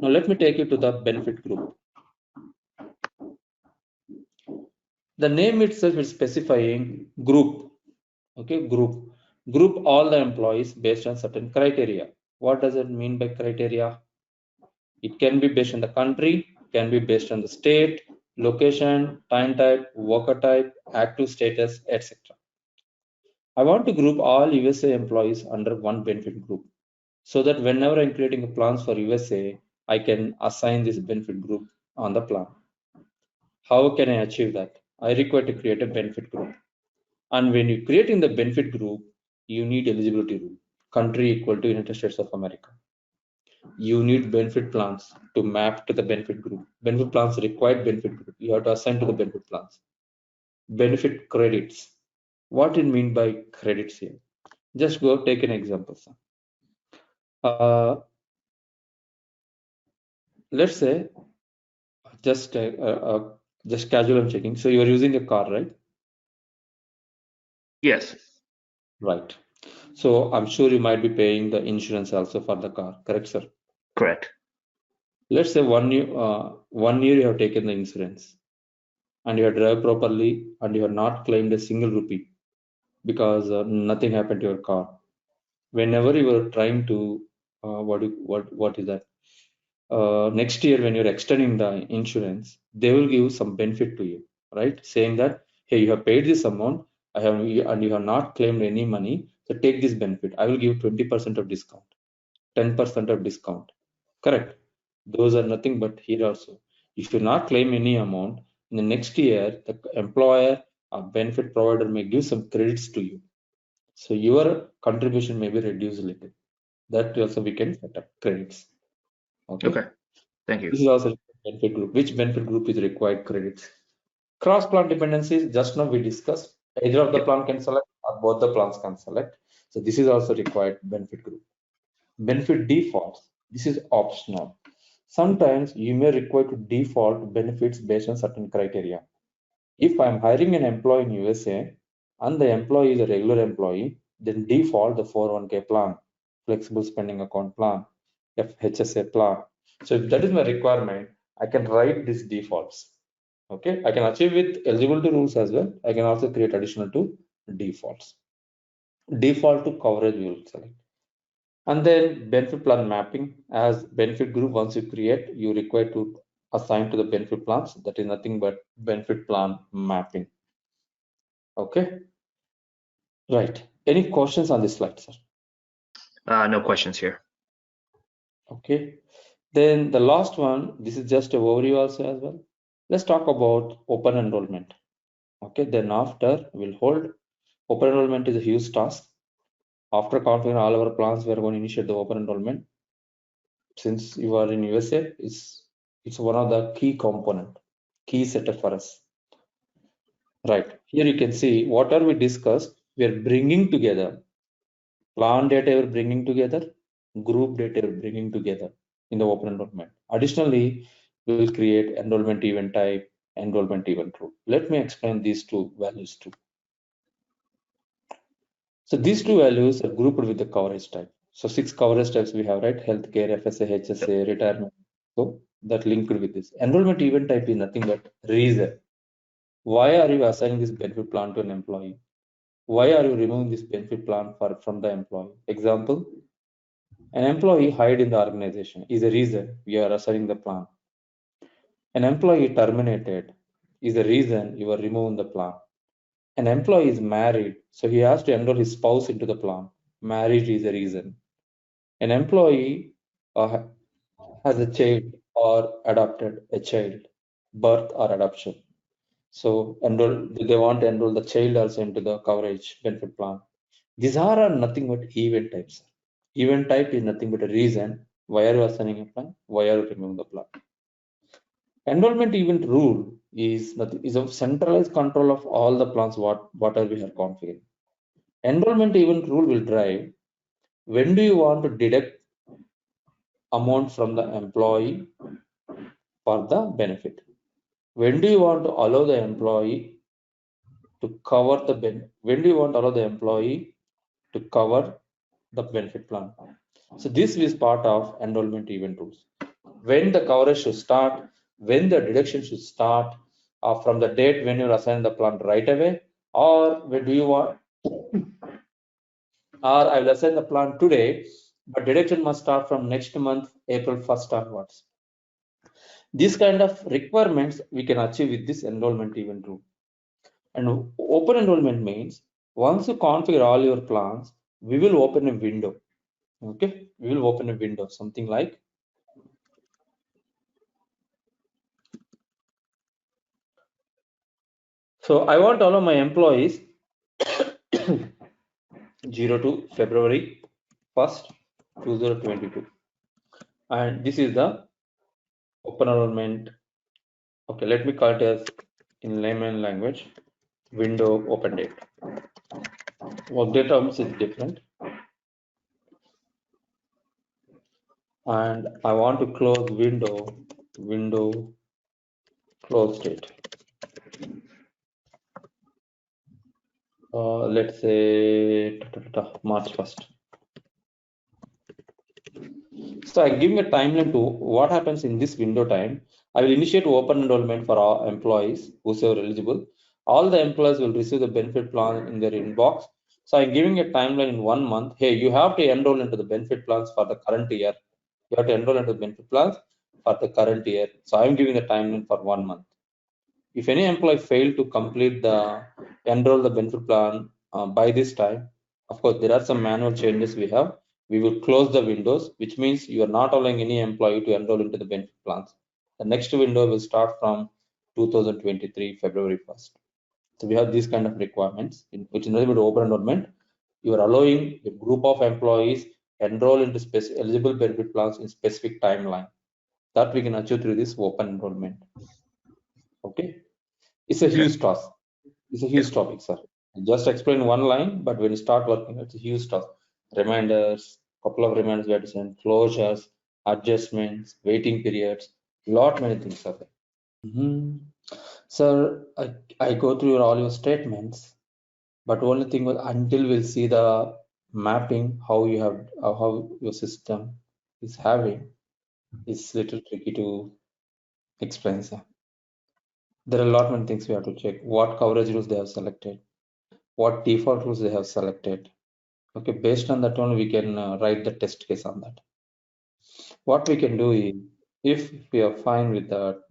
Now let me take you to the benefit group. The name itself is specifying group. Okay, group all the employees based on certain criteria. What does it mean by criteria? It can be based on the country, can be based on the state, location, time type, worker type, active status, etc. I want to group all USA employees under one benefit group so that whenever I'm creating plans for USA, I can assign this benefit group on the plan. How can I achieve that? I require to create a benefit group. And when you create in the benefit group, you need eligibility rule. Country equal to United States of America. You need benefit plans to map to the benefit group. Benefit plans required benefit group. You have to assign to the benefit plans. Benefit credits. What it mean by credits here? Just go take an example. Let's say just casual I'm checking. So you are using a car, right? Yes. Right. So I'm sure you might be paying the insurance also for the car, correct, sir? Correct. Let's say 1 year you have taken the insurance and you have driven properly and you have not claimed a single rupee because nothing happened to your car. Whenever you are trying to what is that? Next year when you're extending the insurance, they will give some benefit to you, right? Saying that hey, you have paid this amount, and you have not claimed any money, so take this benefit. I will give 20% of discount, 10% of discount. Correct. Those are nothing but here also. If you not claim any amount, in the next year, the employer or benefit provider may give some credits to you. So your contribution may be reduced a little. That also we can set up credits. Okay. Thank you. This is also benefit group. Which benefit group is required credits? Cross plan dependencies, just now we discussed. Either of the plan can select or both the plans can select. So this is also required benefit group. Benefit defaults. This is optional. Sometimes you may require to default benefits based on certain criteria. If I'm hiring an employee in USA and the employee is a regular employee, then default the 401k plan, flexible spending account plan, FHSA plan. So if that is my requirement, I can write these defaults. Okay, I can achieve with eligibility rules as well. I can also create additional two defaults. Default to coverage we will select. And then benefit plan mapping. As benefit group, once you create, you require to assign to the benefit plans. That is nothing but benefit plan mapping. Okay. Right. Any questions on this slide, sir? No questions here. Okay. Then the last one, this is just a overview also as well. Let's talk about open enrollment. Okay. Then after we'll hold. Open enrollment is a huge task. After configuring all our plans, we are going to initiate the open enrollment. Since you are in USA, it's one of the key component, key setup for us. Right. Here you can see what are we discussed. We are bringing together plan data, we're bringing together group data, we're bringing together in the open enrollment. Additionally, we will create enrollment event type, enrollment event rule. Let me explain these two values too. So these two values are grouped with the coverage type. So 6 coverage types we have, right? Healthcare, FSA, HSA, retirement. So that linked with this. Enrollment event type is nothing but reason. Why are you assigning this benefit plan to an employee? Why are you removing this benefit plan from the employee? Example, an employee hired in the organization is a reason we are assigning the plan. An employee terminated is the reason you are removing the plan. An employee is married, so he has to enroll his spouse into the plan. Marriage is the reason. An employee has a child or adopted a child, birth or adoption. So they want to enroll the child also into the coverage benefit plan. These are nothing but event types. Event type is nothing but a reason why are you assigning a plan, why are you removing the plan. Enrollment event rule is a centralized control of all the plans whatever we have configured. Enrollment event rule will drive when do you want to deduct amount from the employee for the benefit. When do you want to allow the employee to cover the when do you want to allow the employee to cover the benefit plan? So this is part of enrollment event rules. when the coverage should start, when the deduction should start, from the date when you assign the plan right away, or when do you want, or I will assign the plan today, but deduction must start from next month, April 1st onwards. These kind of requirements we can achieve with this enrollment event rule. And open enrollment means once you configure all your plans, we will open a window. Okay, we will open a window, something like, so I want all of my employees 0 to February 1st, 2022. And this is the open enrollment. Okay, let me call it as in layman language, window open date. Workday terms is different. And I want to close window close date. Let's say March 1st. So I'm giving a timeline to what happens in this window time. I will initiate open enrollment for all employees whosoever eligible. All the employees will receive the benefit plan in their inbox. So I'm giving a timeline in 1 month. Hey, you have to enroll into the benefit plans for the current year. You have to enroll into the benefit plans for the current year. So I'm giving the timeline for 1 month. If any employee failed to complete the enroll the benefit plan by this time, of course, there are some manual changes we have. We will close the windows, which means you are not allowing any employee to enroll into the benefit plans. The next window will start from 2023 February 1st. So we have these kind of requirements, which in order to open enrollment, you are allowing a group of employees enroll into eligible benefit plans in specific timeline. That we can achieve through this open enrollment. Okay. It's a Okay. huge task. It's a huge topic, sir. Just explain one line, but when you start working, it's a huge task. Reminders, couple of reminders we have to send, closures, adjustments, waiting periods, lot many things are there. Sir, I go through all your statements, but only thing was until we'll see the mapping, how you have, how your system is having, is little tricky to explain, sir. There are a lot many things we have to check. What coverage rules they have selected, what default rules they have selected. Okay, based on that one, we can write the test case on that. What we can do is, if we are fine with that,